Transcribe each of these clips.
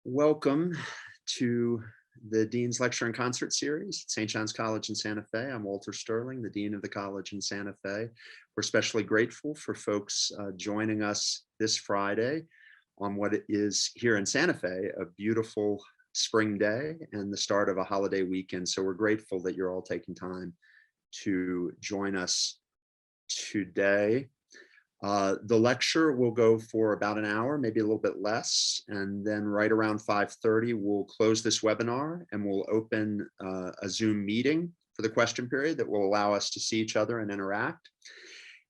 Welcome to the Dean's Lecture and Concert Series at St. John's College in Santa Fe. I'm Walter Sterling, the Dean of the College in Santa Fe. We're especially grateful for folks joining us this Friday on what is here in Santa Fe, a beautiful spring day and the start of a holiday weekend. So we're grateful that you're all taking time to join us today. The lecture will go for about an hour, maybe a little bit less, and then right around 5:30, we'll close this webinar and we'll open a Zoom meeting for the question period that will allow us to see each other and interact.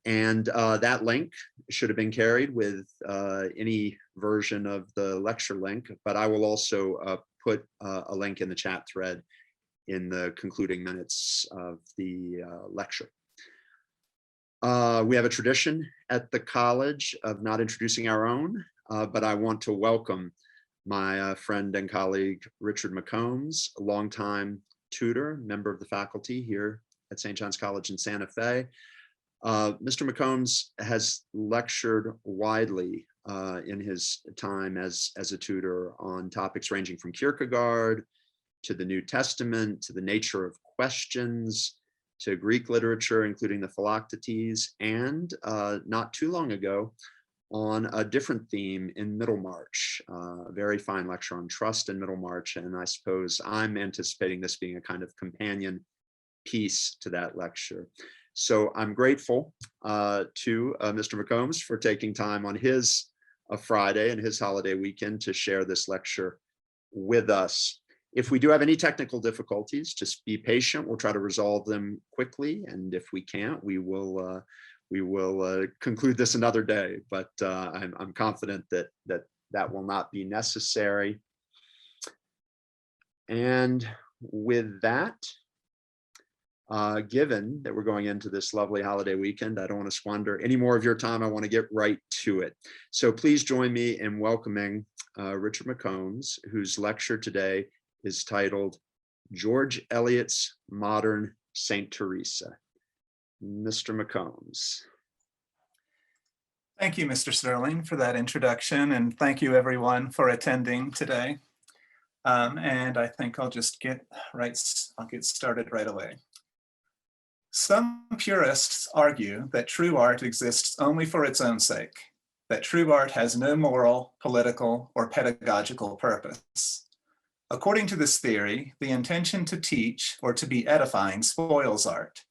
And that link should have been carried with any version of the lecture link, but I will also put a link in the chat thread in the concluding minutes of the lecture. We have a tradition at the college of not introducing our own, but I want to welcome my friend and colleague, Richard McCombs, a longtime tutor, member of the faculty here at St. John's College in Santa Fe. Mr. McCombs has lectured widely in his time as a tutor on topics ranging from Kierkegaard to the New Testament, to the nature of questions, to Greek literature, including the Philoctetes, and not too long ago on a different theme in Middlemarch, a very fine lecture on trust in Middlemarch. And I suppose I'm anticipating this being a kind of companion piece to that lecture. So I'm grateful to Mr. McCombs for taking time on his Friday and his holiday weekend to share this lecture with us. If we do have any technical difficulties, just be patient. We'll try to resolve them quickly. And if we can't, we will conclude this another day. But I'm confident that will not be necessary. And with that, given that we're going into this lovely holiday weekend, I don't want to squander any more of your time. I want to get right to it. So please join me in welcoming Richard McCombs, whose lecture today is titled George Eliot's Modern Saint Teresa. Mr. McCombs. Thank you, Mr. Sterling, for that introduction, and thank you everyone for attending today. And I think I'll get started right away. Some purists argue that true art exists only for its own sake, that true art has no moral, political, or pedagogical purpose. According to this theory, the intention to teach or to be edifying spoils art.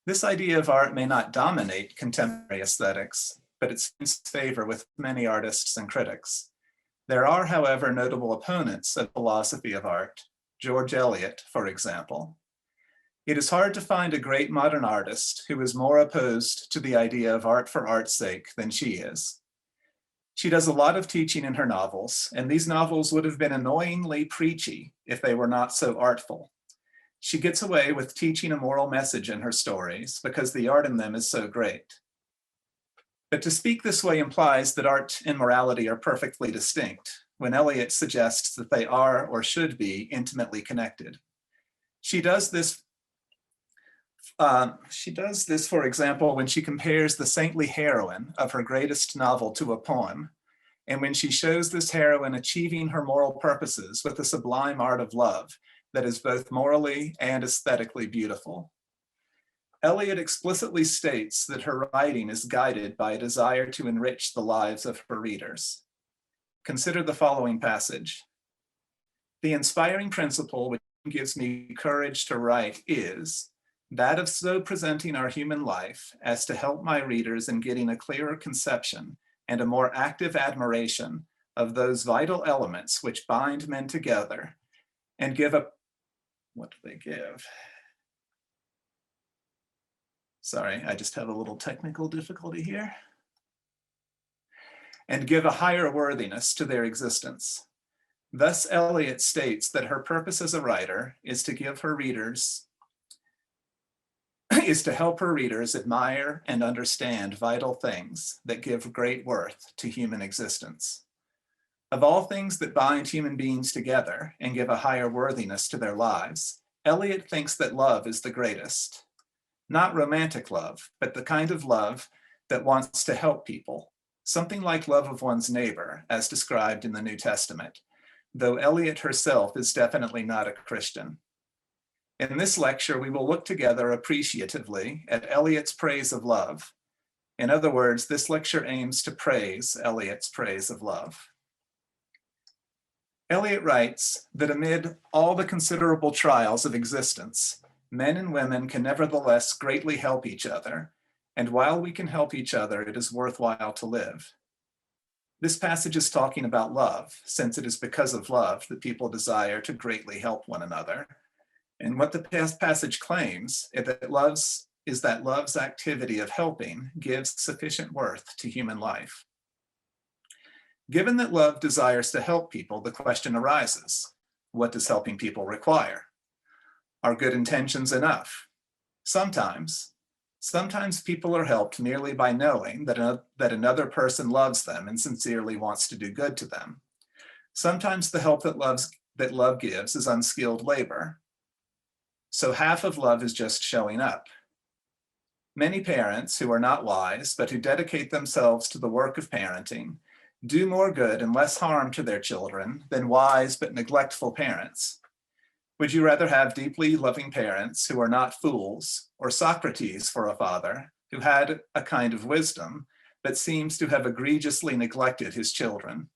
This idea of art may not dominate contemporary aesthetics, but it finds favor with many artists and critics. There are, however, notable opponents of philosophy of art, George Eliot, for example. It is hard to find a great modern artist who is more opposed to the idea of art for art's sake than she is. She does a lot of teaching in her novels, and these novels would have been annoyingly preachy if they were not so artful. She gets away with teaching a moral message in her stories because the art in them is so great. But to speak this way implies that art and morality are perfectly distinct, when Eliot suggests that they are or should be intimately connected. She does this, for example, when she compares the saintly heroine of her greatest novel to a poem, and when she shows this heroine achieving her moral purposes with the sublime art of love that is both morally and aesthetically beautiful. Eliot explicitly states that her writing is guided by a desire to enrich the lives of her readers. Consider the following passage. The inspiring principle which gives me courage to write is that of so presenting our human life as to help my readers in getting a clearer conception and a more active admiration of those vital elements which bind men together and give a, what do they give? Sorry, I just have a little technical difficulty here. And give a higher worthiness to their existence. Thus, Eliot states that her purpose as a writer is to give her readers is to help her readers admire and understand vital things that give great worth to human existence. Of all things that bind human beings together and give a higher worthiness to their lives, Eliot thinks that love is the greatest. Not romantic love, but the kind of love that wants to help people, something like love of one's neighbor, as described in the New Testament, though Eliot herself is definitely not a Christian. In this lecture, we will look together appreciatively at Eliot's praise of love. In other words, this lecture aims to praise Eliot's praise of love. Eliot writes that amid all the considerable trials of existence, men and women can nevertheless greatly help each other, and while we can help each other, it is worthwhile to live. This passage is talking about love, since it is because of love that people desire to greatly help one another. And what the passage claims is that love's activity of helping gives sufficient worth to human life. Given that love desires to help people, the question arises, what does helping people require? Are good intentions enough? Sometimes people are helped merely by knowing that another person loves them and sincerely wants to do good to them. Sometimes the help that love gives is unskilled labor. So half of love is just showing up. Many parents who are not wise, but who dedicate themselves to the work of parenting, do more good and less harm to their children than wise but neglectful parents. Would you rather have deeply loving parents who are not fools, or Socrates for a father who had a kind of wisdom, but seems to have egregiously neglected his children?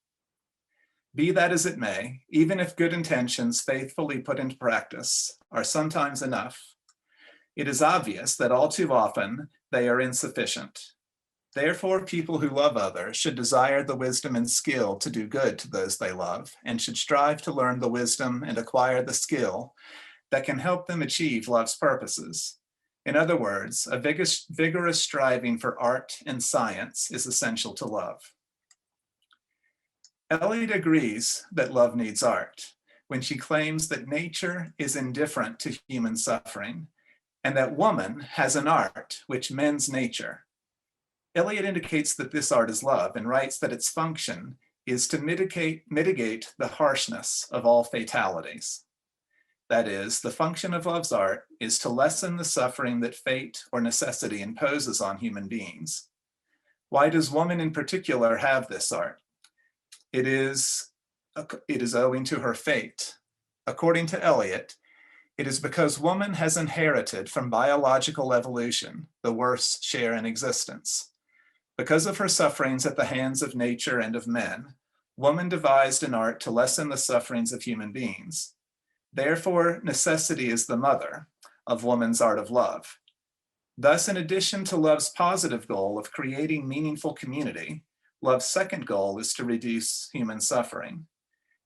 Be that as it may, even if good intentions faithfully put into practice are sometimes enough, it is obvious that all too often they are insufficient. Therefore, people who love others should desire the wisdom and skill to do good to those they love, and should strive to learn the wisdom and acquire the skill that can help them achieve love's purposes. In other words, a vigorous striving for art and science is essential to love. Eliot agrees that love needs art when she claims that nature is indifferent to human suffering, and that woman has an art which mends nature. Eliot indicates that this art is love and writes that its function is to mitigate the harshness of all fatalities. That is, the function of love's art is to lessen the suffering that fate or necessity imposes on human beings. Why does woman in particular have this art? It is owing to her fate. According to Eliot, it is because woman has inherited from biological evolution the worst share in existence. Because of her sufferings at the hands of nature and of men, woman devised an art to lessen the sufferings of human beings. Therefore, necessity is the mother of woman's art of love. Thus, in addition to love's positive goal of creating meaningful community, love's second goal is to reduce human suffering.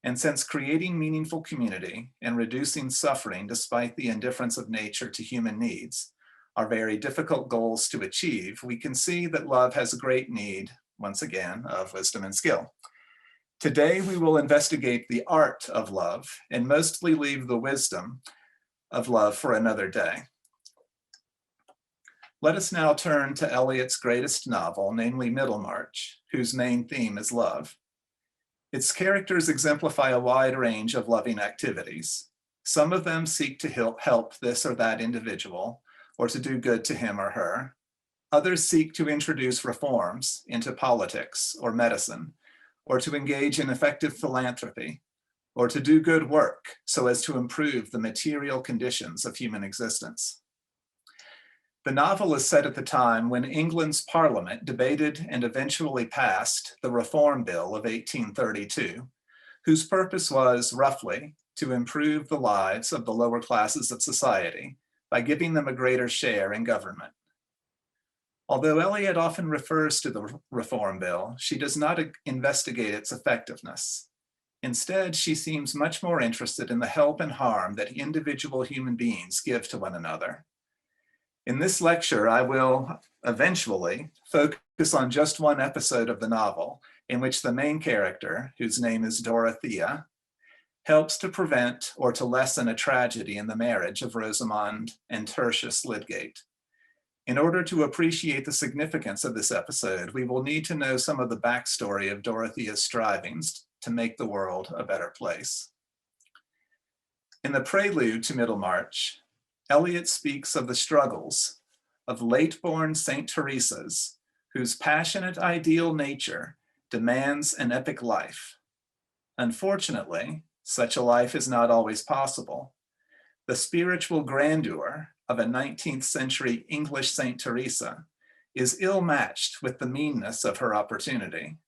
And since creating meaningful community and reducing suffering despite the indifference of nature to human needs are very difficult goals to achieve, we can see that love has a great need, once again, of wisdom and skill. Today, we will investigate the art of love and mostly leave the wisdom of love for another day. Let us now turn to Eliot's greatest novel, namely Middlemarch, whose main theme is love. Its characters exemplify a wide range of loving activities. Some of them seek to help this or that individual, or to do good to him or her. Others seek to introduce reforms into politics or medicine, or to engage in effective philanthropy, or to do good work so as to improve the material conditions of human existence. The novel is set at the time when England's Parliament debated and eventually passed the Reform Bill of 1832, whose purpose was, roughly, to improve the lives of the lower classes of society by giving them a greater share in government. Although Eliot often refers to the Reform Bill, she does not investigate its effectiveness. Instead, she seems much more interested in the help and harm that individual human beings give to one another. In this lecture, I will eventually focus on just one episode of the novel in which the main character, whose name is Dorothea, helps to prevent or to lessen a tragedy in the marriage of Rosamond and Tertius Lydgate. In order to appreciate the significance of this episode, we will need to know some of the backstory of Dorothea's strivings to make the world a better place. In the prelude to Middlemarch, Eliot speaks of the struggles of late-born Saint Theresa's, whose passionate ideal nature demands an epic life. Unfortunately, such a life is not always possible. The spiritual grandeur of a 19th century English Saint Teresa is ill-matched with the meanness of her opportunity.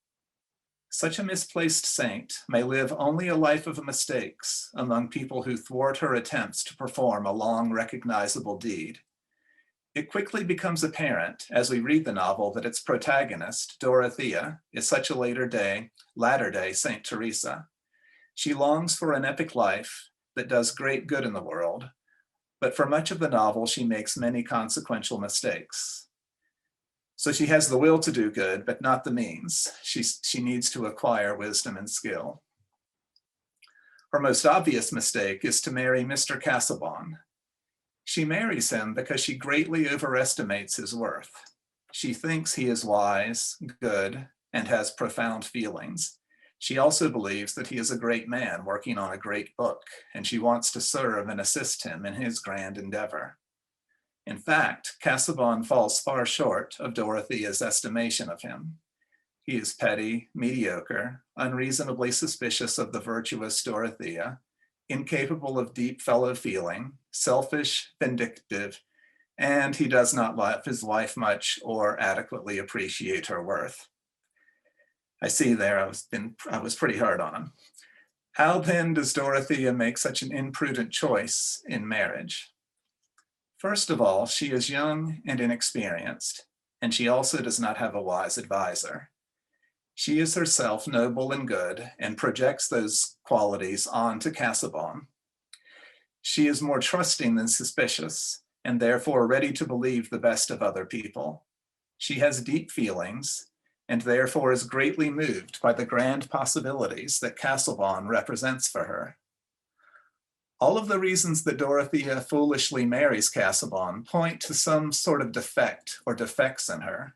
Such a misplaced saint may live only a life of mistakes among people who thwart her attempts to perform a long recognizable deed. It quickly becomes apparent as we read the novel that its protagonist, Dorothea, is such a latter-day Saint Teresa. She longs for an epic life that does great good in the world, but for much of the novel, she makes many consequential mistakes. So she has the will to do good, but not the means. She needs to acquire wisdom and skill. Her most obvious mistake is to marry Mr. Casaubon. She marries him because she greatly overestimates his worth. She thinks he is wise, good, and has profound feelings. She also believes that he is a great man working on a great book, and she wants to serve and assist him in his grand endeavor. In fact, Casaubon falls far short of Dorothea's estimation of him. He is petty, mediocre, unreasonably suspicious of the virtuous Dorothea, incapable of deep fellow feeling, selfish, vindictive, and he does not love his wife much or adequately appreciate her worth. I see there I was pretty hard on him. How then does Dorothea make such an imprudent choice in marriage? First of all, she is young and inexperienced, and she also does not have a wise advisor. She is herself noble and good and projects those qualities onto Casaubon. She is more trusting than suspicious, and therefore ready to believe the best of other people. She has deep feelings, and therefore is greatly moved by the grand possibilities that Casaubon represents for her. All of the reasons that Dorothea foolishly marries Casaubon point to some sort of defect or defects in her.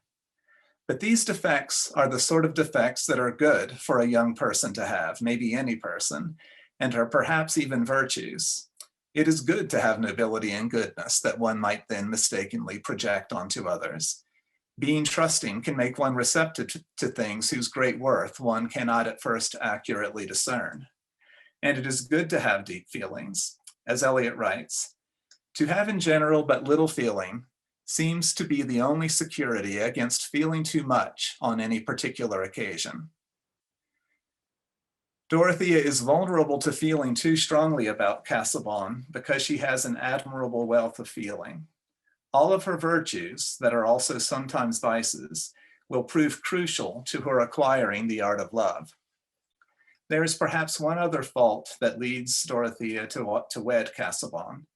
But these defects are the sort of defects that are good for a young person to have, maybe any person, and are perhaps even virtues. It is good to have nobility and goodness that one might then mistakenly project onto others. Being trusting can make one receptive to things whose great worth one cannot at first accurately discern. And it is good to have deep feelings. As Eliot writes, to have in general but little feeling seems to be the only security against feeling too much on any particular occasion. Dorothea is vulnerable to feeling too strongly about Casaubon because she has an admirable wealth of feeling. All of her virtues, that are also sometimes vices, will prove crucial to her acquiring the art of love. There is perhaps one other fault that leads Dorothea to wed Casaubon.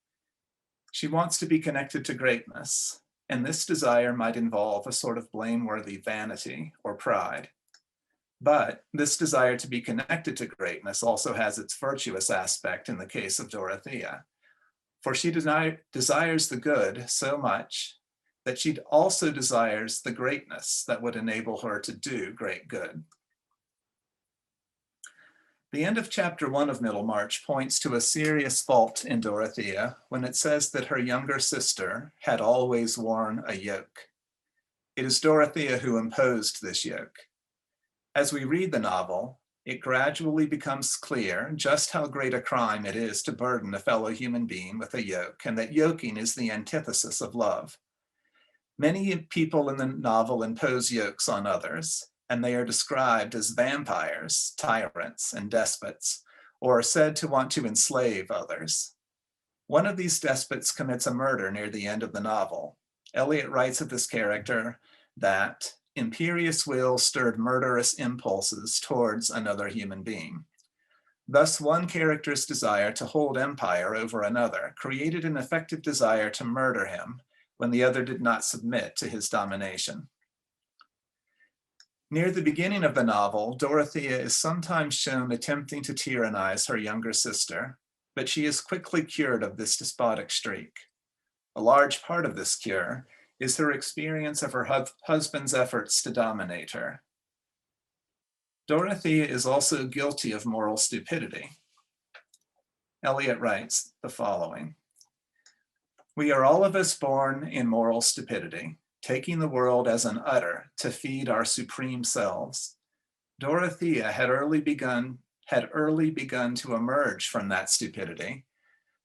She wants to be connected to greatness, and this desire might involve a sort of blameworthy vanity or pride. But this desire to be connected to greatness also has its virtuous aspect in the case of Dorothea, for she desires the good so much that she also desires the greatness that would enable her to do great good. The end of chapter 1 of Middlemarch points to a serious fault in Dorothea when it says that her younger sister had always worn a yoke. It is Dorothea who imposed this yoke. As we read the novel, it gradually becomes clear just how great a crime it is to burden a fellow human being with a yoke, and that yoking is the antithesis of love. Many people in the novel impose yokes on others, and they are described as vampires, tyrants, and despots, or are said to want to enslave others. One of these despots commits a murder near the end of the novel. Eliot writes of this character that imperious will stirred murderous impulses towards another human being. Thus, one character's desire to hold empire over another created an effective desire to murder him when the other did not submit to his domination. Near the beginning of the novel, Dorothea is sometimes shown attempting to tyrannize her younger sister, but she is quickly cured of this despotic streak. A large part of this cure is her experience of her husband's efforts to dominate her. Dorothea is also guilty of moral stupidity. Eliot writes the following: "We are all of us born in moral stupidity, taking the world as an udder to feed our supreme selves. Dorothea had early begun had early begun to emerge from that stupidity,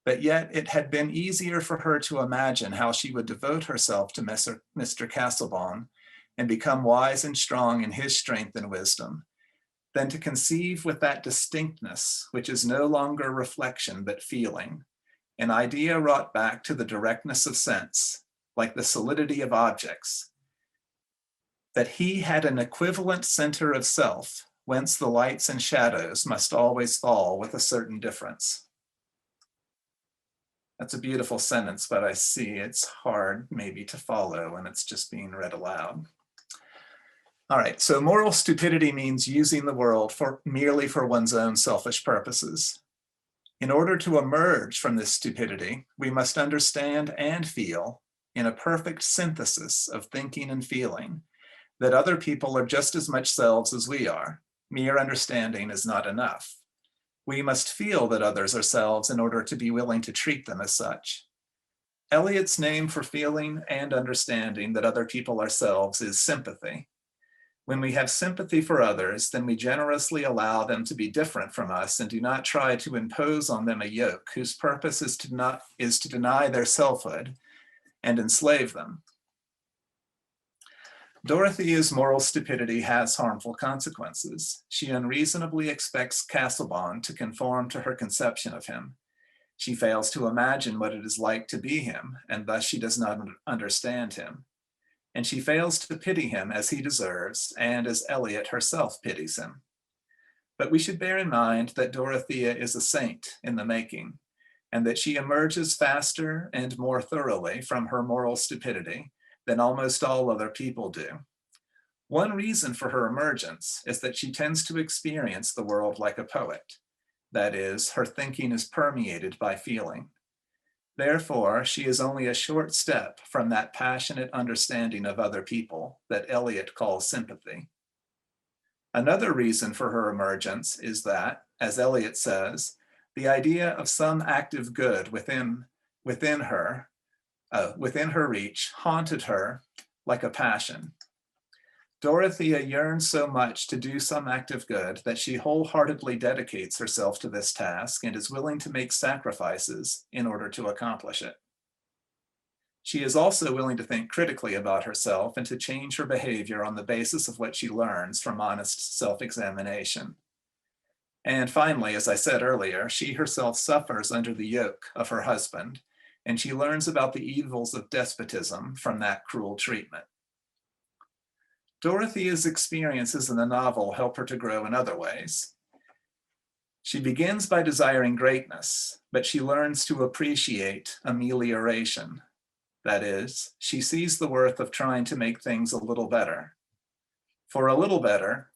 but yet it had been easier for her to imagine how she would devote herself to Mr. Casaubon and become wise and strong in his strength and wisdom, than to conceive with that distinctness, which is no longer reflection but feeling, an idea wrought back to the directness of sense, like the solidity of objects, that he had an equivalent center of self, whence the lights and shadows must always fall with a certain difference. That's a beautiful sentence, but I see it's hard maybe to follow when it's just being read aloud. All right, so moral stupidity means using the world merely for one's own selfish purposes. In order to emerge from this stupidity, we must understand and feel, in a perfect synthesis of thinking and feeling, that other people are just as much selves as we are. Mere understanding is not enough. We must feel that others are selves in order to be willing to treat them as such. Eliot's name for feeling and understanding that other people are selves is sympathy. When we have sympathy for others, then we generously allow them to be different from us and do not try to impose on them a yoke whose purpose is to deny their selfhood and enslave them. Dorothea's moral stupidity has harmful consequences. She unreasonably expects Casaubon to conform to her conception of him. She fails to imagine what it is like to be him, and thus she does not understand him. And she fails to pity him as he deserves and as Eliot herself pities him. But we should bear in mind that Dorothea is a saint in the making, and that she emerges faster and more thoroughly from her moral stupidity than almost all other people do. One reason for her emergence is that she tends to experience the world like a poet. That is, her thinking is permeated by feeling. Therefore, she is only a short step from that passionate understanding of other people that Eliot calls sympathy. Another reason for her emergence is that, as Eliot says, the idea of some active good within her reach haunted her like a passion. Dorothea yearns so much to do some active good that she wholeheartedly dedicates herself to this task and is willing to make sacrifices in order to accomplish it. She is also willing to think critically about herself and to change her behavior on the basis of what she learns from honest self-examination. And finally, as I said earlier, she herself suffers under the yoke of her husband, and she learns about the evils of despotism from that cruel treatment. Dorothea's experiences in the novel help her to grow in other ways. She begins by desiring greatness, but she learns to appreciate amelioration. That is, she sees the worth of trying to make things a little better. For a little better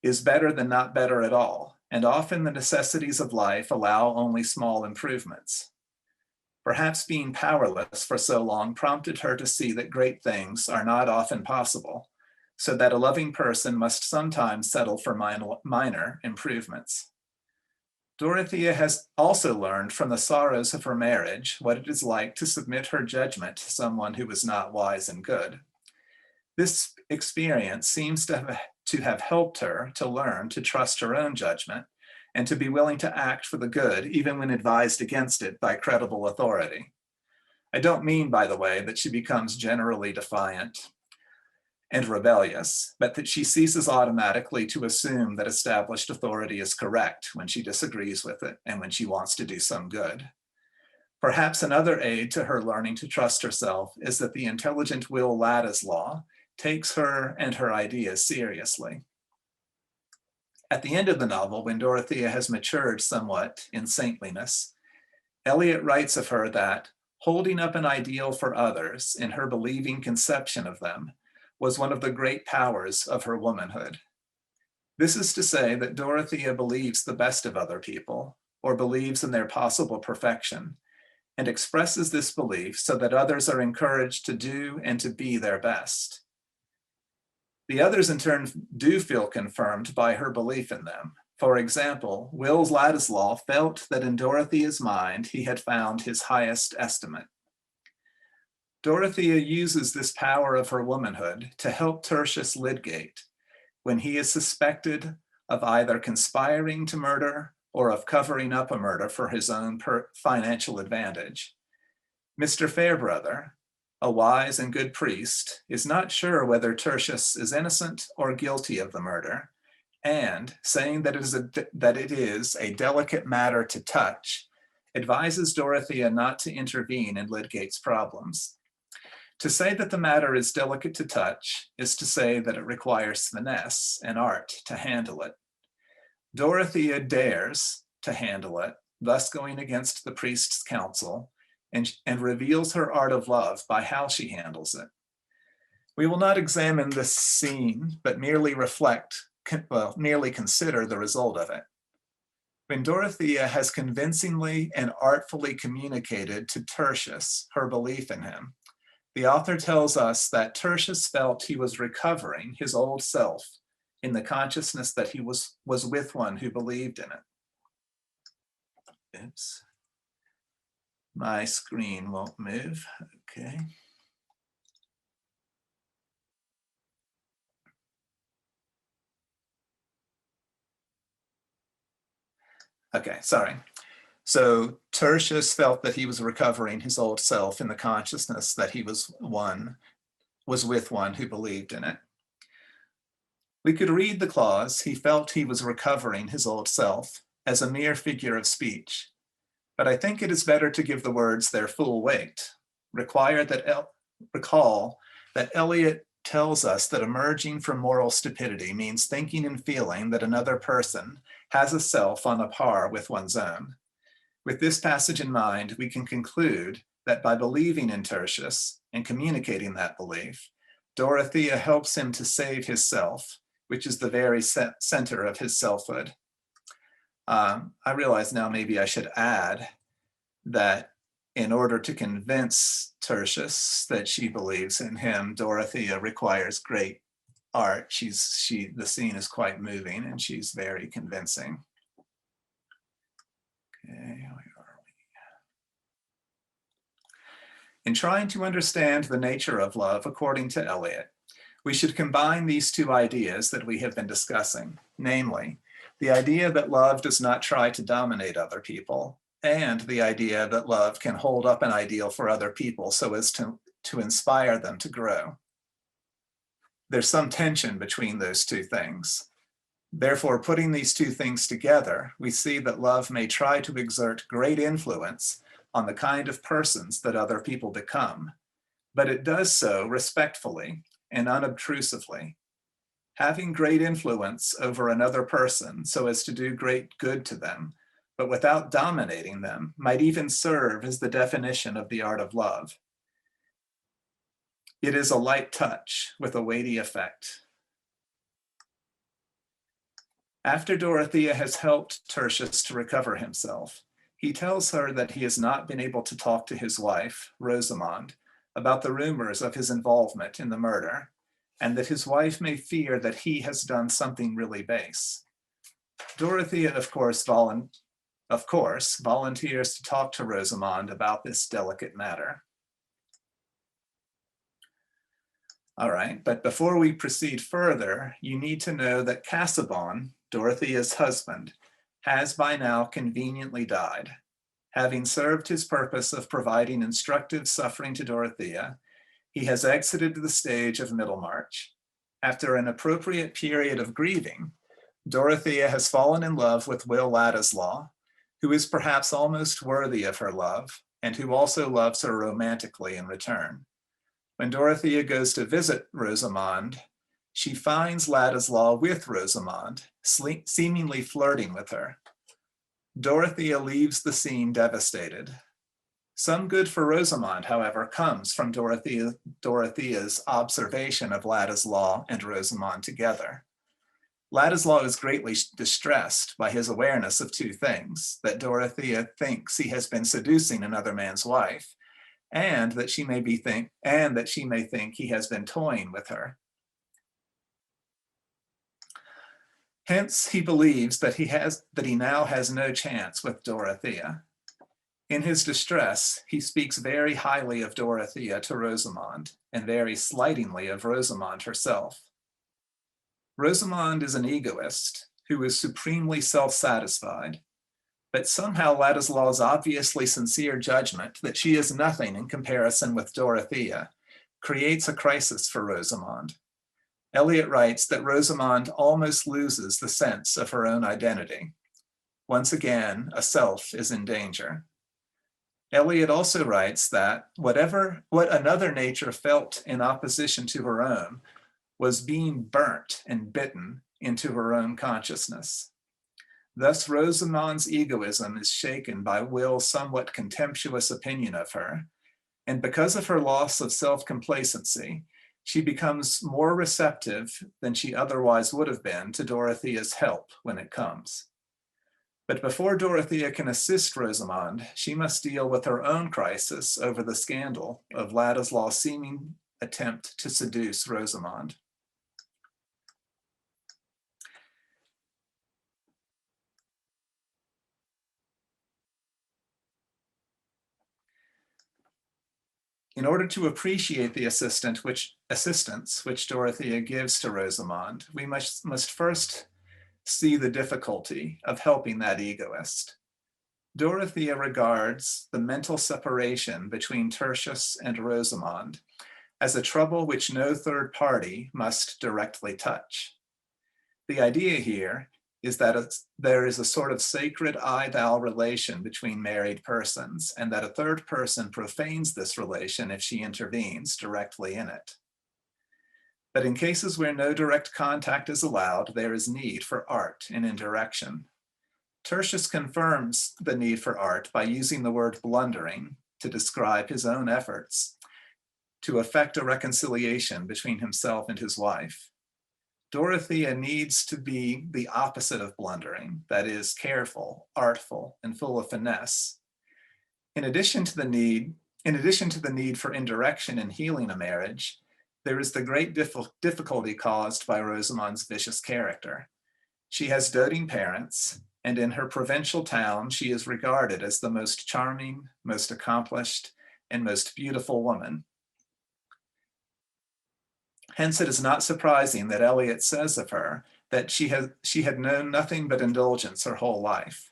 is better than not better at all, and often the necessities of life allow only small improvements. Perhaps being powerless for so long prompted her to see that great things are not often possible, so that a loving person must sometimes settle for minor improvements. Dorothea has also learned from the sorrows of her marriage what it is like to submit her judgment to someone who is not wise and good. This experience seems to have helped her to learn to trust her own judgment and to be willing to act for the good, even when advised against it by credible authority. I don't mean, by the way, that she becomes generally defiant and rebellious, but that she ceases automatically to assume that established authority is correct when she disagrees with it and when she wants to do some good. Perhaps another aid to her learning to trust herself is that the intelligent Will Latta's law takes her and her ideas seriously. At the end of the novel, when Dorothea has matured somewhat in saintliness, Eliot writes of her that holding up an ideal for others in her believing conception of them was one of the great powers of her womanhood. This is to say that Dorothea believes the best of other people, or believes in their possible perfection, and expresses this belief so that others are encouraged to do and to be their best. The others in turn do feel confirmed by her belief in them. For example, Will Latta's law felt that in Dorothea's mind he had found his highest estimate. Dorothea uses this power of her womanhood to help Tertius Lydgate when he is suspected of either conspiring to murder or of covering up a murder for his own financial advantage. Mr. Fairbrother, a wise and good priest, is not sure whether Tertius is innocent or guilty of the murder, and, saying that it is a delicate matter to touch, advises Dorothea not to intervene in Lydgate's problems. To say that the matter is delicate to touch is to say that it requires finesse and art to handle it. Dorothea dares to handle it, thus going against the priest's counsel, and reveals her art of love by how she handles it. We will not examine this scene, but merely consider the result of it. When Dorothea has convincingly and artfully communicated to Tertius her belief in him, the author tells us that Tertius felt he was recovering his old self in the consciousness that he was with one who believed in it. Oops. My screen won't move. Okay. Okay, sorry. So Tertius felt that he was recovering his old self in the consciousness that he was with one who believed in it. We could read the clause, he felt he was recovering his old self, as a mere figure of speech. But I think it is better to give the words their full weight. Recall that Eliot tells us that emerging from moral stupidity means thinking and feeling that another person has a self on a par with one's own. With this passage in mind, we can conclude that by believing in Tertius and communicating that belief, Dorothea helps him to save his self, which is the very center of his selfhood. I realize now maybe I should add that in order to convince Tertius that she believes in him, Dorothea requires great art. The scene is quite moving and she's very convincing. Okay, where are we? In trying to understand the nature of love according to Eliot, we should combine these two ideas that we have been discussing, namely, the idea that love does not try to dominate other people, and the idea that love can hold up an ideal for other people so as to inspire them to grow. There's some tension between those two things. Therefore, putting these two things together, we see that love may try to exert great influence on the kind of persons that other people become, but it does so respectfully and unobtrusively. Having great influence over another person so as to do great good to them, but without dominating them, might even serve as the definition of the art of love. It is a light touch with a weighty effect. After Dorothea has helped Tertius to recover himself, he tells her that he has not been able to talk to his wife, Rosamond, about the rumors of his involvement in the murder, and that his wife may fear that he has done something really base. Dorothea, of course, volunteers to talk to Rosamond about this delicate matter. All right, but before we proceed further, you need to know that Casaubon, Dorothea's husband, has by now conveniently died. Having served his purpose of providing instructive suffering to Dorothea, he has exited the stage of Middlemarch. After an appropriate period of grieving, Dorothea has fallen in love with Will Ladislaw, who is perhaps almost worthy of her love, and who also loves her romantically in return. When Dorothea goes to visit Rosamond, she finds Ladislaw with Rosamond, seemingly flirting with her. Dorothea leaves the scene devastated. Some good for Rosamond, however, comes from Dorothea's observation of Ladislaw and Rosamond together. Ladislaw is greatly distressed by his awareness of two things: that Dorothea thinks he has been seducing another man's wife, and that she may think he has been toying with her. Hence, he believes that he now has no chance with Dorothea. In his distress, he speaks very highly of Dorothea to Rosamond, and very slightingly of Rosamond herself. Rosamond is an egoist who is supremely self-satisfied. But somehow Ladislaw's obviously sincere judgment that she is nothing in comparison with Dorothea creates a crisis for Rosamond. Eliot writes that Rosamond almost loses the sense of her own identity. Once again, a self is in danger. Eliot also writes that what another nature felt in opposition to her own was being burnt and bitten into her own consciousness. Thus, Rosamond's egoism is shaken by Will's somewhat contemptuous opinion of her, and because of her loss of self-complacency, she becomes more receptive than she otherwise would have been to Dorothea's help when it comes. But before Dorothea can assist Rosamond, she must deal with her own crisis over the scandal of Ladislaw's seeming attempt to seduce Rosamond. In order to appreciate the assistance which Dorothea gives to Rosamond, we must first see the difficulty of helping that egoist. Dorothea regards the mental separation between Tertius and Rosamond as a trouble which no third party must directly touch. The idea here is that there is a sort of sacred I-thou relation between married persons, and that a third person profanes this relation if she intervenes directly in it. But in cases where no direct contact is allowed, there is need for art and indirection. Tertius confirms the need for art by using the word blundering to describe his own efforts to effect a reconciliation between himself and his wife. Dorothea needs to be the opposite of blundering, that is, careful, artful, and full of finesse. In addition to the need for indirection in healing a marriage, there is the great difficulty caused by Rosamond's vicious character. She has doting parents, and in her provincial town, she is regarded as the most charming, most accomplished, and most beautiful woman. Hence, it is not surprising that Eliot says of her that she had known nothing but indulgence her whole life.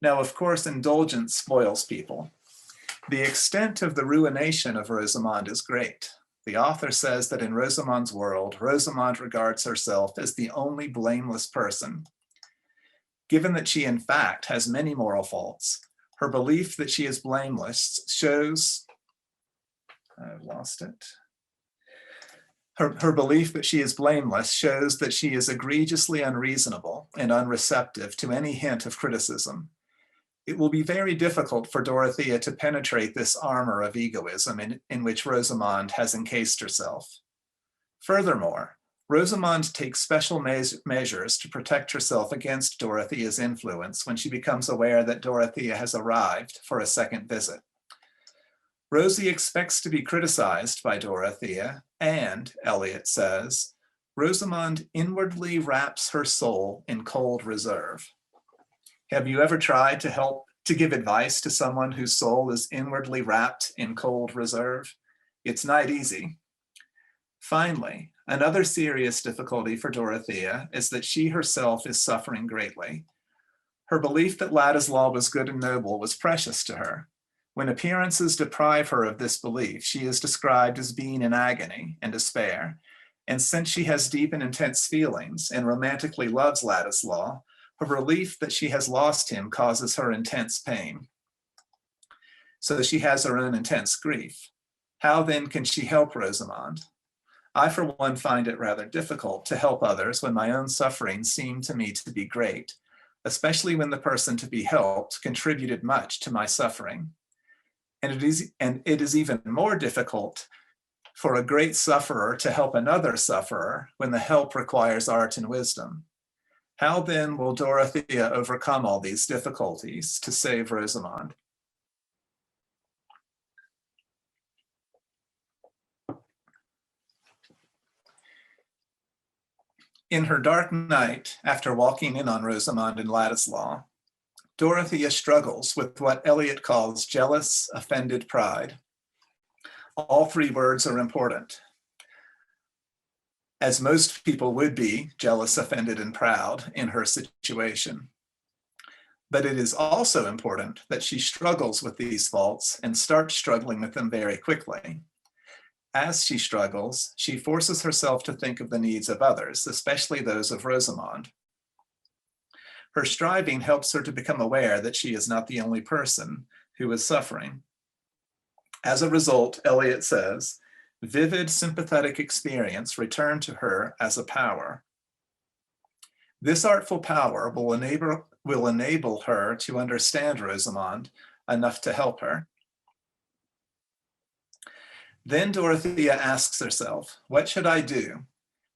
Now, of course, indulgence spoils people. The extent of the ruination of Rosamond is great. The author says that in Rosamond's world, Rosamond regards herself as the only blameless person. Given that she, in fact, has many moral faults, her belief that she is blameless shows, I've lost it. Her belief that she is blameless shows that she is egregiously unreasonable and unreceptive to any hint of criticism. It will be very difficult for Dorothea to penetrate this armor of egoism in which Rosamond has encased herself. Furthermore, Rosamond takes special measures to protect herself against Dorothea's influence when she becomes aware that Dorothea has arrived for a second visit. Rosie expects to be criticized by Dorothea, and, Eliot says, Rosamond inwardly wraps her soul in cold reserve. Have you ever tried to give advice to someone whose soul is inwardly wrapped in cold reserve? It's not easy. Finally, another serious difficulty for Dorothea is that she herself is suffering greatly. Her belief that Ladislaw was good and noble was precious to her. When appearances deprive her of this belief, she is described as being in agony and despair. And since she has deep and intense feelings and romantically loves Ladislaw, her belief that she has lost him causes her intense pain. So she has her own intense grief. How then can she help Rosamond? I, for one, find it rather difficult to help others when my own suffering seem to me to be great, especially when the person to be helped contributed much to my suffering. And it is even more difficult for a great sufferer to help another sufferer when the help requires art and wisdom. How then will Dorothea overcome all these difficulties to save Rosamond? In her dark night, after walking in on Rosamond and Ladislaw, Dorothea struggles with what Eliot calls jealous, offended pride. All three words are important. as most people would be jealous, offended, and proud in her situation. But it is also important that she struggles with these faults and starts struggling with them very quickly. As she struggles, she forces herself to think of the needs of others, especially those of Rosamond. Her striving helps her to become aware that she is not the only person who is suffering. As a result, Eliot says, vivid sympathetic experience returned to her as a power. This artful power will enable her to understand Rosamond enough to help her. Then Dorothea asks herself, what should I do?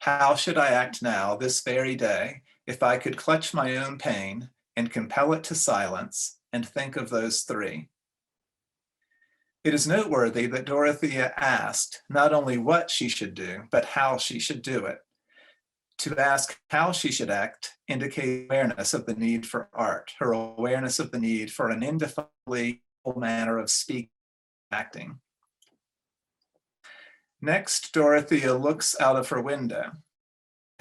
How should I act now, this very day, if I could clutch my own pain and compel it to silence and think of those three? It is noteworthy that Dorothea asked not only what she should do, but how she should do it. To ask how she should act indicates awareness of the need for art, her awareness of the need for an indefinably manner of speaking and acting. Next, Dorothea looks out of her window.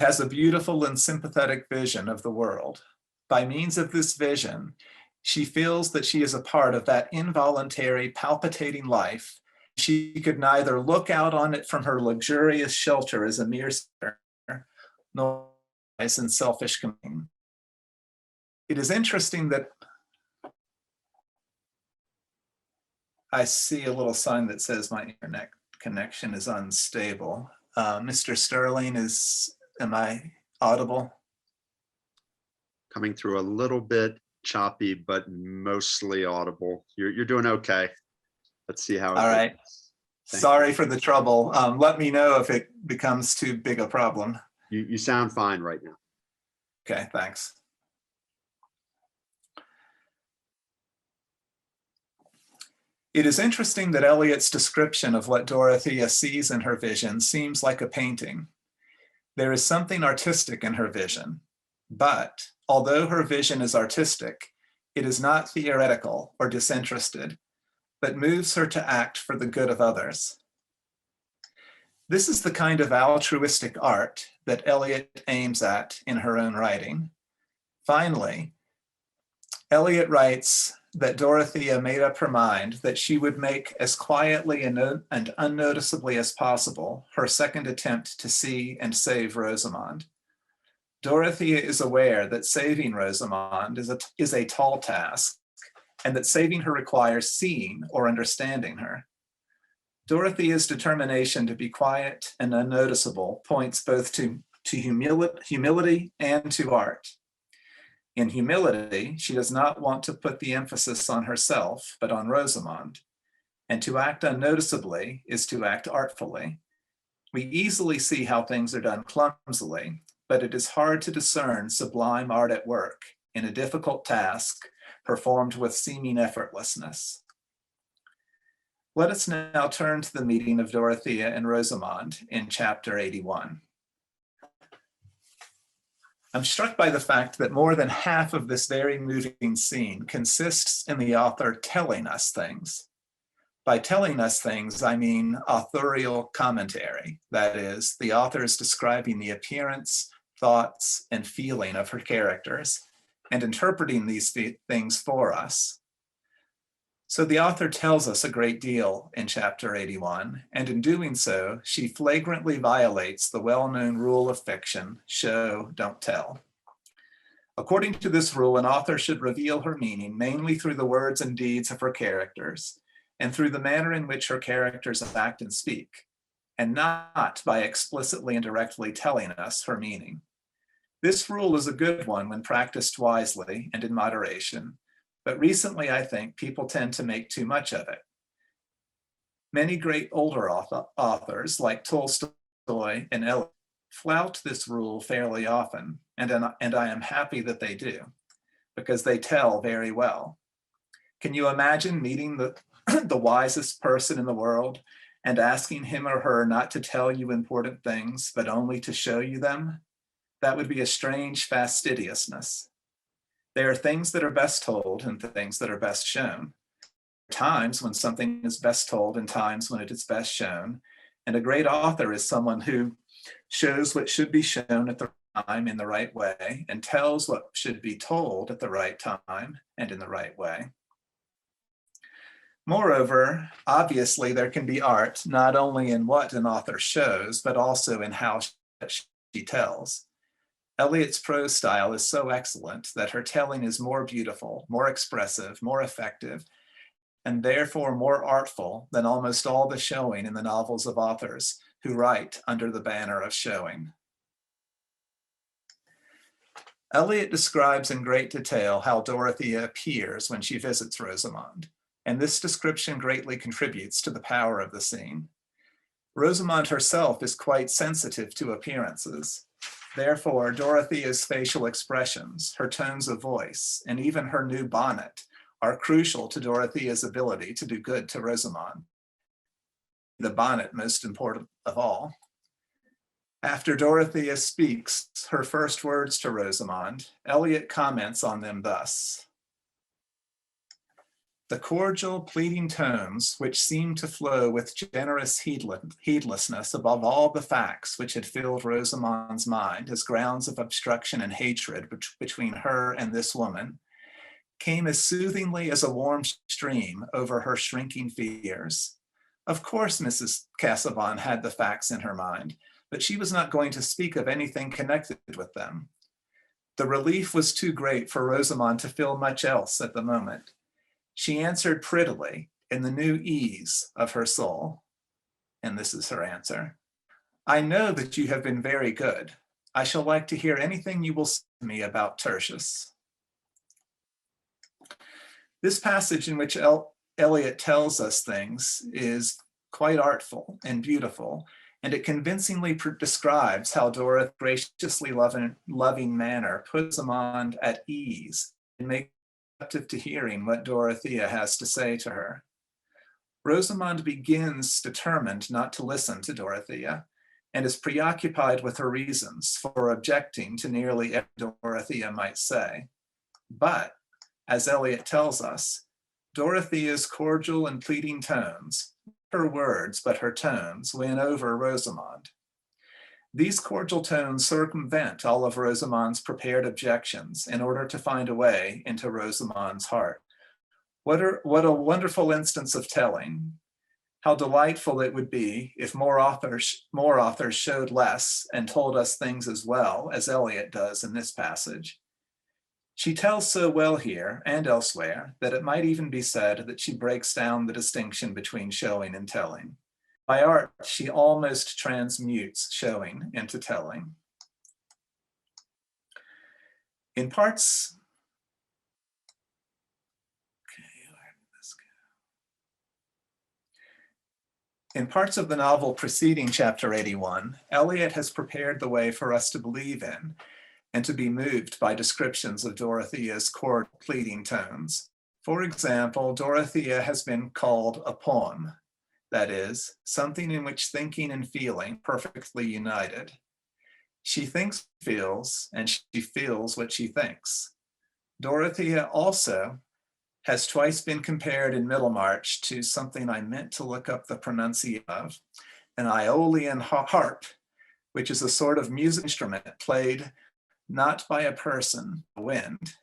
It has a beautiful and sympathetic vision of the world. By means of this vision, she feels that she is a part of that involuntary, palpitating life. She could neither look out on it from her luxurious shelter as a mere sinner, nor as in selfish complaint. It is interesting that I see a little sign that says my internet connection is unstable. Mr. Sterling, am I audible? Coming through a little bit choppy, but mostly audible. You're doing okay. Let's see how it All right. Sorry for the trouble. Let me know if it becomes too big a problem. You sound fine right now. Okay, thanks. It is interesting that Eliot's description of what Dorothea sees in her vision seems like a painting. There is something artistic in her vision, but although her vision is artistic, it is not theoretical or disinterested, but moves her to act for the good of others. This is the kind of altruistic art that Eliot aims at in her own writing. Finally, Eliot writes that Dorothea made up her mind that she would make as quietly and unnoticeably as possible her second attempt to see and save Rosamond. Dorothea is aware that saving Rosamond is a tall task, and that saving her requires seeing or understanding her. Dorothea's determination to be quiet and unnoticeable points both to humility and to art. In humility, she does not want to put the emphasis on herself, but on Rosamond. And to act unnoticeably is to act artfully. We easily see how things are done clumsily, but it is hard to discern sublime art at work in a difficult task performed with seeming effortlessness. Let us now turn to the meeting of Dorothea and Rosamond in chapter 81. I'm struck by the fact that more than half of this very moving scene consists in the author telling us things. By telling us things, I mean authorial commentary. That is, the author is describing the appearance, thoughts, and feeling of her characters and interpreting these things for us. So the author tells us a great deal in chapter 81, and in doing so, she flagrantly violates the well-known rule of fiction, show, don't tell. According to this rule, an author should reveal her meaning mainly through the words and deeds of her characters, and through the manner in which her characters act and speak, and not by explicitly and directly telling us her meaning. This rule is a good one when practiced wisely and in moderation, but recently I think people tend to make too much of it. Many great older authors like Tolstoy and Eliot flout this rule fairly often, and I am happy that they do, because they tell very well. Can you imagine meeting the wisest person in the world and asking him or her not to tell you important things, but only to show you them? That would be a strange fastidiousness. There are things that are best told and things that are best shown. Times when something is best told and times when it is best shown. And a great author is someone who shows what should be shown at the time in the right way, and tells what should be told at the right time and in the right way. Moreover, obviously, there can be art not only in what an author shows, but also in how she tells. Eliot's prose style is so excellent that her telling is more beautiful, more expressive, more effective, and therefore more artful than almost all the showing in the novels of authors who write under the banner of showing. Eliot describes in great detail how Dorothea appears when she visits Rosamond, and this description greatly contributes to the power of the scene. Rosamond herself is quite sensitive to appearances. Therefore, Dorothea's facial expressions, her tones of voice, and even her new bonnet are crucial to Dorothea's ability to do good to Rosamond. The bonnet most important of all. After Dorothea speaks her first words to Rosamond, Eliot comments on them thus: "The cordial, pleading tones which seemed to flow with generous heedlessness above all the facts which had filled Rosamond's mind as grounds of obstruction and hatred between her and this woman, came as soothingly as a warm stream over her shrinking fears. Of course, Mrs. Casaubon had the facts in her mind, but she was not going to speak of anything connected with them. The relief was too great for Rosamond to feel much else at the moment. She answered prettily in the new ease of her soul." And this is her answer: "I know that you have been very good. I shall like to hear anything you will say to me about Tertius." This passage in which Eliot tells us things is quite artful and beautiful, and it convincingly describes how Dorothy's graciously loving manner puts Rosamond at ease and makes her receptive to hearing what Dorothea has to say to her. Rosamond begins determined not to listen to Dorothea, and is preoccupied with her reasons for objecting to nearly everything Dorothea might say. But, as Eliot tells us, Dorothea's cordial and pleading tones, not her words but her tones, win over Rosamond. These cordial tones circumvent all of Rosamond's prepared objections in order to find a way into Rosamond's heart. What a wonderful instance of telling. How delightful it would be if more authors showed less and told us things as well as Eliot does in this passage. She tells so well here and elsewhere that it might even be said that she breaks down the distinction between showing and telling. By art, she almost transmutes showing into telling. In parts of the novel preceding chapter 81, Eliot has prepared the way for us to believe in and to be moved by descriptions of Dorothea's cordial pleading tones. For example, Dorothea has been called a poem, that is, something in which thinking and feeling perfectly united. She thinks what she feels, and she feels what she thinks. Dorothea also has twice been compared in Middlemarch to something I meant to look up the pronunciation of, an Aeolian harp, which is a sort of music instrument played not by a person, the wind.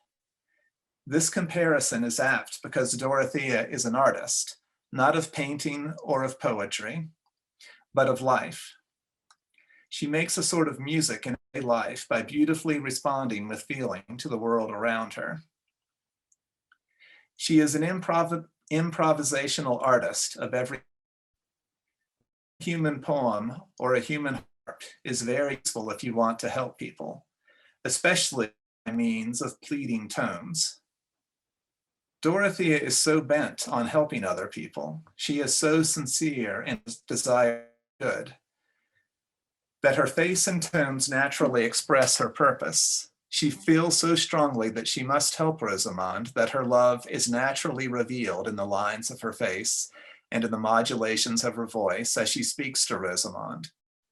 This comparison is apt because Dorothea is an artist, not of painting or of poetry, but of life. She makes a sort of music in life by beautifully responding with feeling to the world around her. She is an improvisational artist of every human poem or a human harp is very useful if you want to help people, especially by means of pleading tones. Dorothea is so bent on helping other people, she is so sincere in desire good, that her face and tones naturally express her purpose. She feels so strongly that she must help Rosamond that her love is naturally revealed in the lines of her face and in the modulations of her voice as she speaks to Rosamond.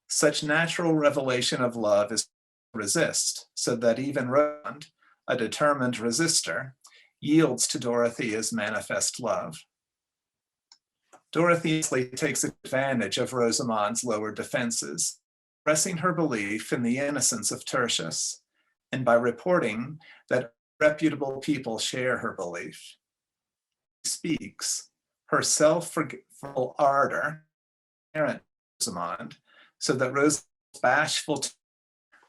Such natural revelation of love is resist, so that even Rosamond, a determined resister, yields to Dorothea's manifest love. Dorothea takes advantage of Rosamond's lower defenses, expressing her belief in the innocence of Tertius, and by reporting that reputable people share her belief. She speaks, her self-forgetful ardor, apparent to Rosamond, so that Rose is bashful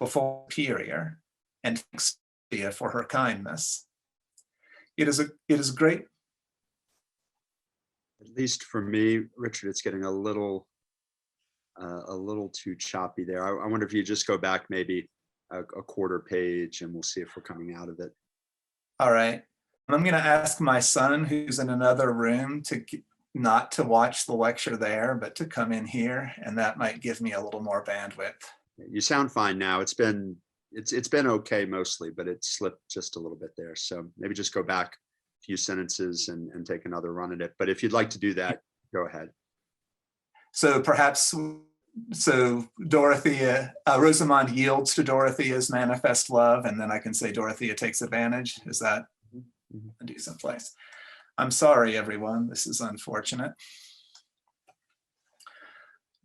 before superior, and thanks Dorothea for her kindness. It is great. At least for me, Richard, it's getting a little too choppy there. I wonder if you just go back maybe a quarter page and we'll see if we're coming out of it. All right. I'm going to ask my son, who's in another room, to not to watch the lecture there, but to come in here, and that might give me a little more bandwidth. You sound fine now. It's been okay mostly, but it slipped just a little bit there. So maybe just go back a few sentences and take another run at it. But if you'd like to do that, go ahead. So perhaps, Dorothea, Rosamond yields to Dorothea's manifest love, and then I can say Dorothea takes advantage. Is that a decent place? I'm sorry, everyone. This is unfortunate.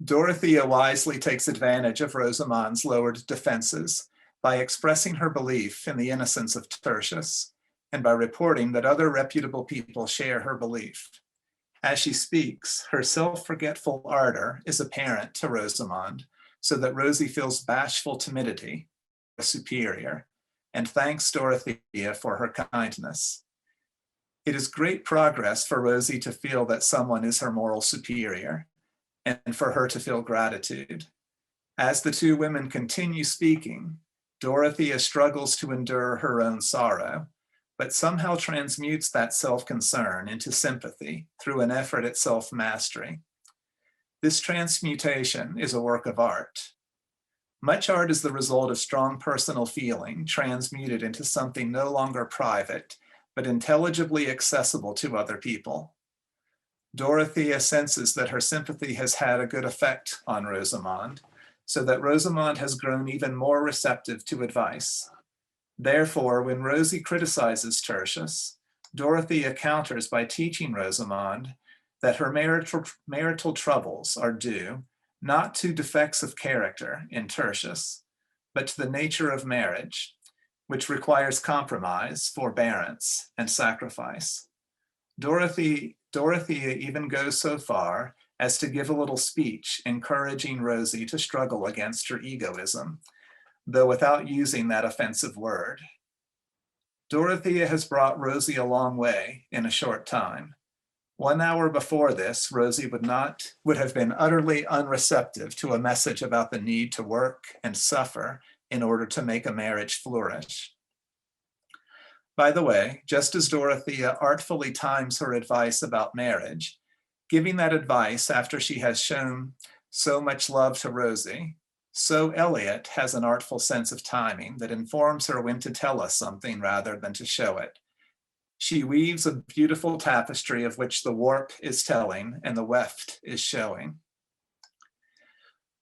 Dorothea wisely takes advantage of Rosamond's lowered defenses by expressing her belief in the innocence of Tertius, and by reporting that other reputable people share her belief. As she speaks, her self-forgetful ardor is apparent to Rosamond, so that Rosie feels bashful timidity, superior, and thanks Dorothea for her kindness. It is great progress for Rosie to feel that someone is her moral superior, and for her to feel gratitude. As the two women continue speaking, Dorothea struggles to endure her own sorrow, but somehow transmutes that self-concern into sympathy through an effort at self-mastery. This transmutation is a work of art. Much art is the result of strong personal feeling transmuted into something no longer private, but intelligibly accessible to other people. Dorothea senses that her sympathy has had a good effect on Rosamond, so that Rosamond has grown even more receptive to advice. Therefore, when Rosie criticizes Tertius, Dorothea counters by teaching Rosamond that her marital troubles are due not to defects of character in Tertius, but to the nature of marriage, which requires compromise, forbearance, and sacrifice. Dorothea even goes so far as to give a little speech encouraging Rosie to struggle against her egoism, though without using that offensive word. Dorothea has brought Rosie a long way in a short time. 1 hour before this, Rosie would have been utterly unreceptive to a message about the need to work and suffer in order to make a marriage flourish. By the way, just as Dorothea artfully times her advice about marriage, giving that advice after she has shown so much love to Rosie, so Eliot has an artful sense of timing that informs her when to tell us something rather than to show it. She weaves a beautiful tapestry of which the warp is telling and the weft is showing.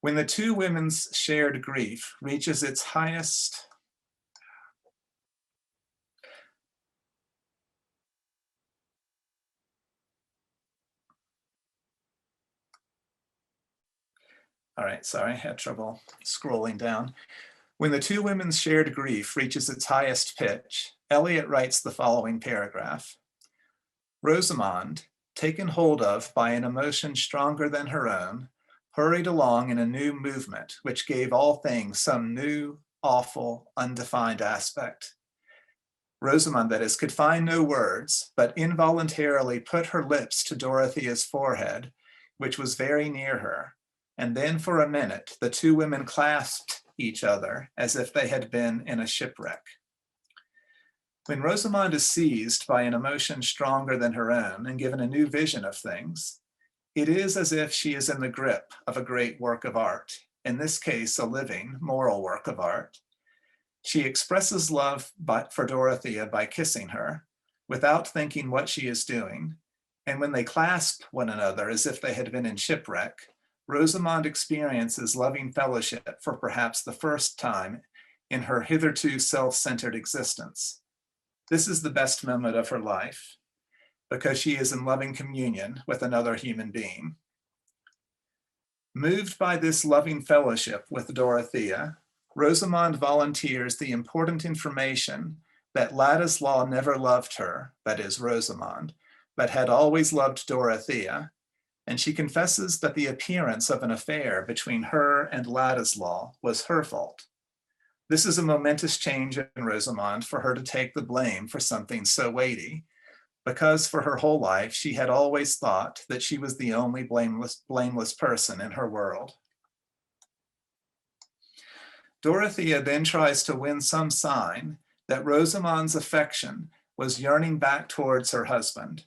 When the two women's shared grief reaches its highest, all right, sorry, I had trouble scrolling down. When the two women's shared grief reaches its highest pitch, Eliot writes the following paragraph. Rosamond, taken hold of by an emotion stronger than her own, hurried along in a new movement which gave all things some new, awful, undefined aspect. Rosamond, that is, could find no words, but involuntarily put her lips to Dorothea's forehead, which was very near her, and then for a minute the two women clasped each other as if they had been in a shipwreck. When Rosamond is seized by an emotion stronger than her own and given a new vision of things, it is as if she is in the grip of a great work of art, in this case, a living, moral work of art. She expresses love for Dorothea by kissing her, without thinking what she is doing, and when they clasp one another as if they had been in shipwreck, Rosamond experiences loving fellowship for perhaps the first time in her hitherto self-centered existence. This is the best moment of her life, because she is in loving communion with another human being. Moved by this loving fellowship with Dorothea, Rosamond volunteers the important information that Ladislaw never loved her, that is Rosamond, but had always loved Dorothea, and she confesses that the appearance of an affair between her and Ladislaw was her fault. This is a momentous change in Rosamond for her to take the blame for something so weighty, because for her whole life she had always thought that she was the only blameless person in her world. Dorothea then tries to win some sign that Rosamond's affection was yearning back towards her husband.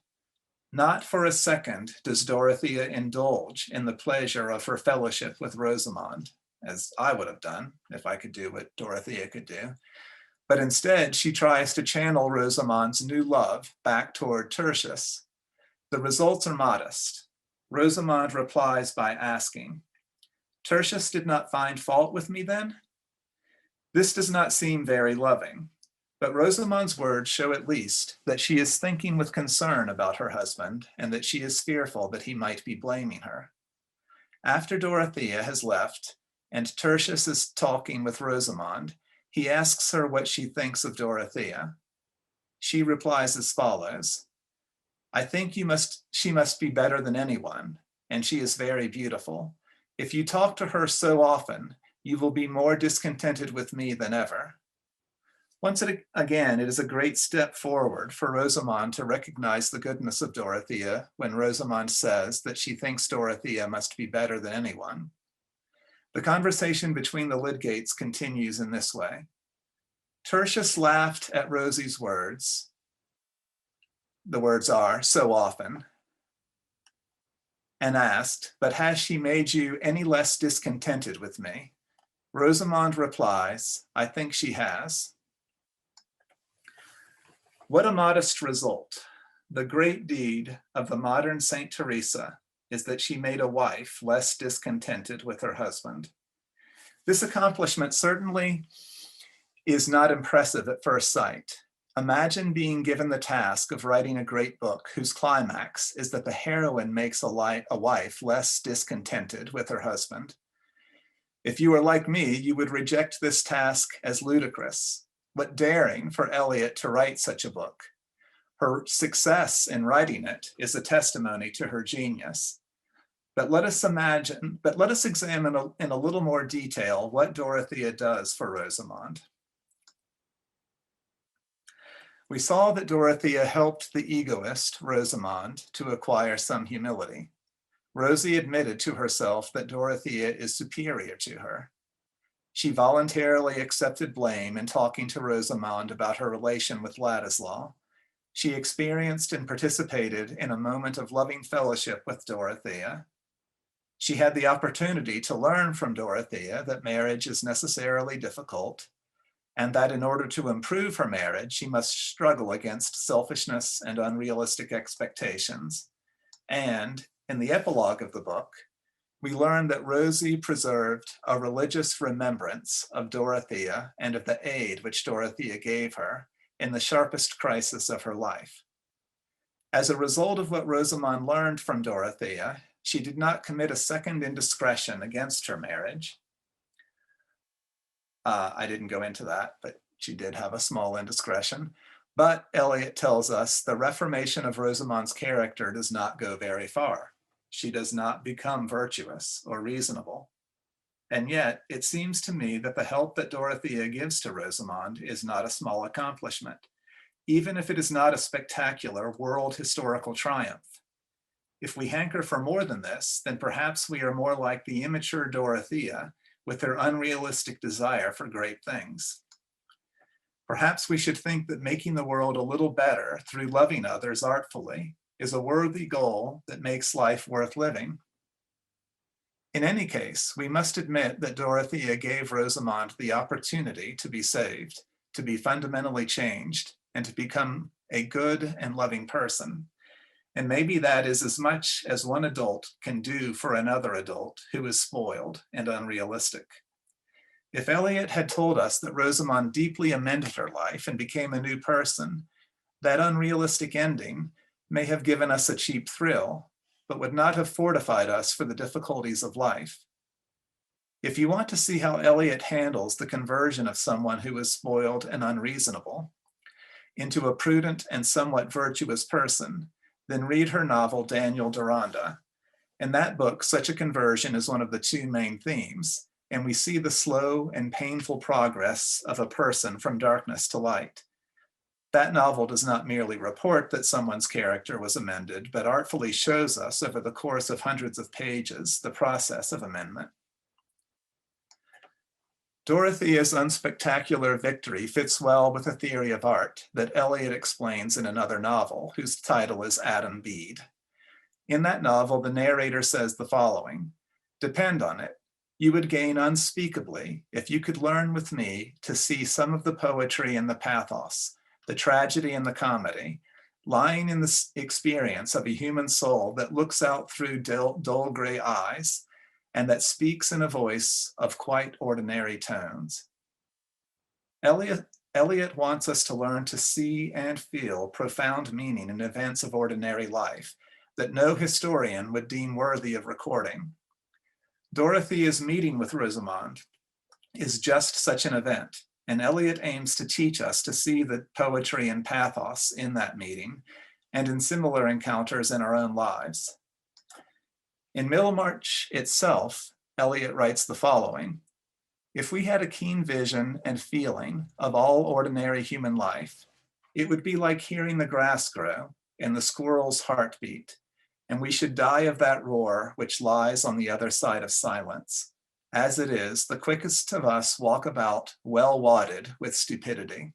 Not for a second does Dorothea indulge in the pleasure of her fellowship with Rosamond, as I would have done if I could do what Dorothea could do. But instead, she tries to channel Rosamond's new love back toward Tertius. The results are modest. Rosamond replies by asking, "Tertius did not find fault with me then?" This does not seem very loving, but Rosamond's words show at least that she is thinking with concern about her husband and that she is fearful that he might be blaming her. After Dorothea has left and Tertius is talking with Rosamond, he asks her what she thinks of Dorothea. She replies as follows, "I think she must be better than anyone, and she is very beautiful. If you talk to her so often, you will be more discontented with me than ever." Once again, it is a great step forward for Rosamond to recognize the goodness of Dorothea when Rosamond says that she thinks Dorothea must be better than anyone. The conversation between the Lydgates continues in this way. Tertius laughed at Rosie's words. The words are, "so often," and asked, "But has she made you any less discontented with me?" Rosamond replies, "I think she has." What a modest result. The great deed of the modern Saint Theresa is that she made a wife less discontented with her husband. This accomplishment certainly is not impressive at first sight. Imagine being given the task of writing a great book whose climax is that the heroine makes a wife less discontented with her husband. If you were like me, you would reject this task as ludicrous, but daring for Eliot to write such a book. Her success in writing it is a testimony to her genius. But let us examine in a little more detail what Dorothea does for Rosamond. We saw that Dorothea helped the egoist, Rosamond, to acquire some humility. Rosie admitted to herself that Dorothea is superior to her. She voluntarily accepted blame in talking to Rosamond about her relation with Ladislaw. She experienced and participated in a moment of loving fellowship with Dorothea. She had the opportunity to learn from Dorothea that marriage is necessarily difficult, and that in order to improve her marriage, she must struggle against selfishness and unrealistic expectations. And in the epilogue of the book, we learn that Rosie preserved a religious remembrance of Dorothea and of the aid which Dorothea gave her in the sharpest crisis of her life. As a result of what Rosamond learned from Dorothea, she did not commit a second indiscretion against her marriage. I didn't go into that, but she did have a small indiscretion. But Eliot tells us the reformation of Rosamond's character does not go very far. She does not become virtuous or reasonable. And yet, it seems to me that the help that Dorothea gives to Rosamond is not a small accomplishment, even if it is not a spectacular world historical triumph. If we hanker for more than this, then perhaps we are more like the immature Dorothea with their unrealistic desire for great things. Perhaps we should think that making the world a little better through loving others artfully is a worthy goal that makes life worth living. In any case, we must admit that Dorothea gave Rosamond the opportunity to be saved, to be fundamentally changed, and to become a good and loving person. And maybe that is as much as one adult can do for another adult who is spoiled and unrealistic. If Eliot had told us that Rosamond deeply amended her life and became a new person, that unrealistic ending may have given us a cheap thrill, but would not have fortified us for the difficulties of life. If you want to see how Eliot handles the conversion of someone who is spoiled and unreasonable into a prudent and somewhat virtuous person, then read her novel, Daniel Deronda. In that book, such a conversion is one of the two main themes, and we see the slow and painful progress of a person from darkness to light. That novel does not merely report that someone's character was amended, but artfully shows us over the course of hundreds of pages the process of amendment. Dorothea's unspectacular victory fits well with a theory of art that Eliot explains in another novel, whose title is Adam Bede. In that novel, the narrator says the following: "Depend on it, you would gain unspeakably if you could learn with me to see some of the poetry and the pathos, the tragedy and the comedy, lying in the experience of a human soul that looks out through dull gray eyes and that speaks in a voice of quite ordinary tones." Eliot wants us to learn to see and feel profound meaning in events of ordinary life that no historian would deem worthy of recording. Dorothea's meeting with Rosamond is just such an event, and Eliot aims to teach us to see the poetry and pathos in that meeting and in similar encounters in our own lives. In Middlemarch itself, Eliot writes the following: "If we had a keen vision and feeling of all ordinary human life, it would be like hearing the grass grow and the squirrel's heart beat, and we should die of that roar which lies on the other side of silence. As it is, the quickest of us walk about well wadded with stupidity."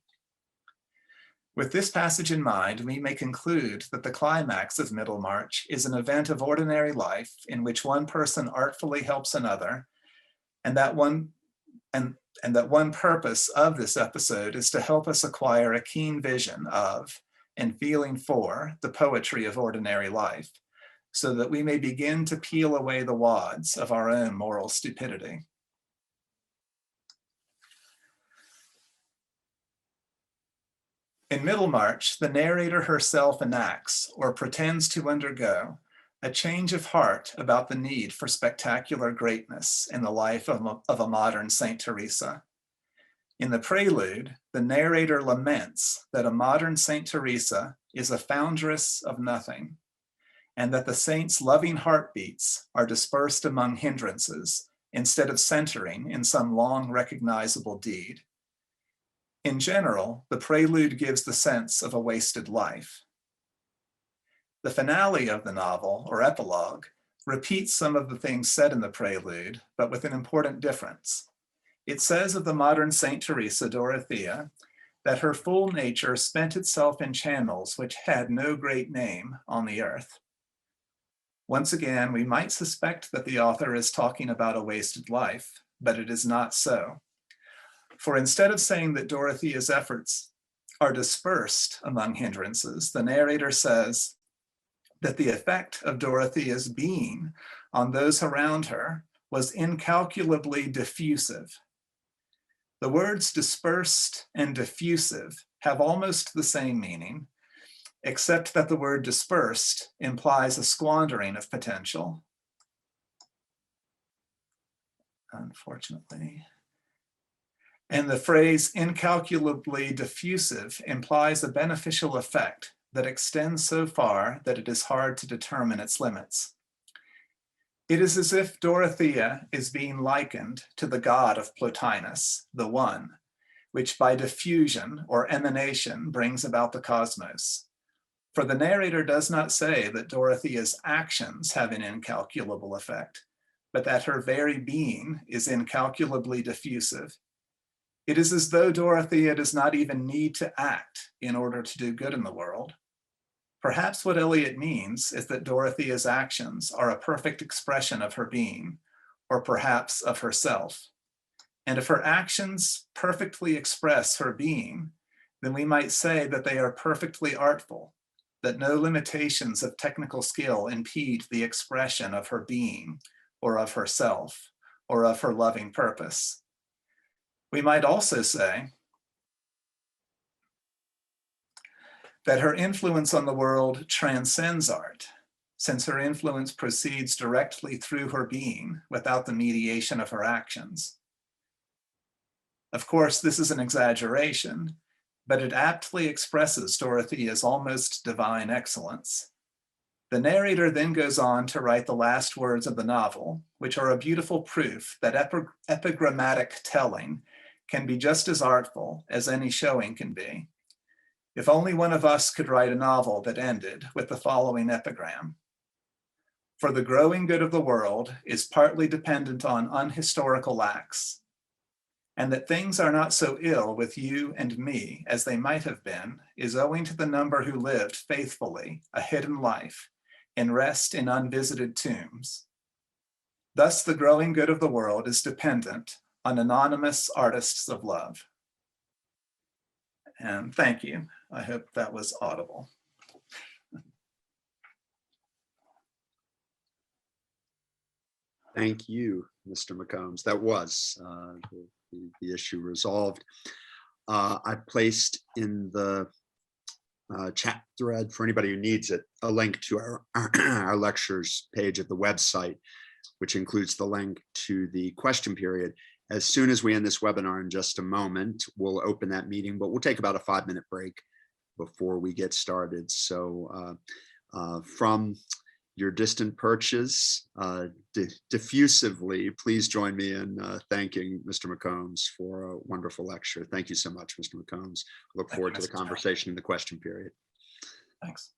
With this passage in mind, we may conclude that the climax of Middlemarch is an event of ordinary life in which one person artfully helps another, and that one purpose of this episode is to help us acquire a keen vision of and feeling for the poetry of ordinary life, so that we may begin to peel away the wads of our own moral stupidity. In Middlemarch, the narrator herself enacts, or pretends to undergo, a change of heart about the need for spectacular greatness in the life of a modern Saint Teresa. In the prelude, the narrator laments that a modern Saint Teresa is a foundress of nothing, and that the saint's loving heartbeats are dispersed among hindrances instead of centering in some long recognizable deed. In general, the prelude gives the sense of a wasted life. The finale of the novel, or epilogue, repeats some of the things said in the prelude, but with an important difference. It says of the modern Saint Teresa, Dorothea, that her full nature spent itself in channels which had no great name on the earth. Once again, we might suspect that the author is talking about a wasted life, but it is not so. For instead of saying that Dorothea's efforts are dispersed among hindrances, the narrator says that the effect of Dorothea's being on those around her was incalculably diffusive. The words dispersed and diffusive have almost the same meaning, except that the word dispersed implies a squandering of potential. Unfortunately. And the phrase incalculably diffusive implies a beneficial effect that extends so far that it is hard to determine its limits. It is as if Dorothea is being likened to the god of Plotinus, the One, which by diffusion or emanation brings about the cosmos. For the narrator does not say that Dorothea's actions have an incalculable effect, but that her very being is incalculably diffusive. It is as though Dorothea does not even need to act in order to do good in the world. Perhaps what Eliot means is that Dorothea's actions are a perfect expression of her being, or perhaps of herself. And if her actions perfectly express her being, then we might say that they are perfectly artful, that no limitations of technical skill impede the expression of her being, or of herself, or of her loving purpose. We might also say that her influence on the world transcends art, since her influence proceeds directly through her being without the mediation of her actions. Of course, this is an exaggeration, but it aptly expresses Dorothea's almost divine excellence. The narrator then goes on to write the last words of the novel, which are a beautiful proof that epigrammatic telling can be just as artful as any showing can be. If only one of us could write a novel that ended with the following epigram: "For the growing good of the world is partly dependent on unhistorical acts, and that things are not so ill with you and me as they might have been is owing to the number who lived faithfully a hidden life and rest in unvisited tombs. Thus the growing good of the world is dependent on anonymous artists of love." And thank you. I hope that was audible. Thank you, Mr. McCombs. That was the issue resolved. I placed in the chat thread, for anybody who needs it, a link to our lectures page at the website, which includes the link to the question period. As soon as we end this webinar in just a moment, we'll open that meeting, but we'll take about a 5-minute break before we get started. So from your distant perches, diffusively, please join me in thanking Mr. McCombs for a wonderful lecture. Thank you so much, Mr. McCombs. Look forward to the conversation in the question period. Thanks.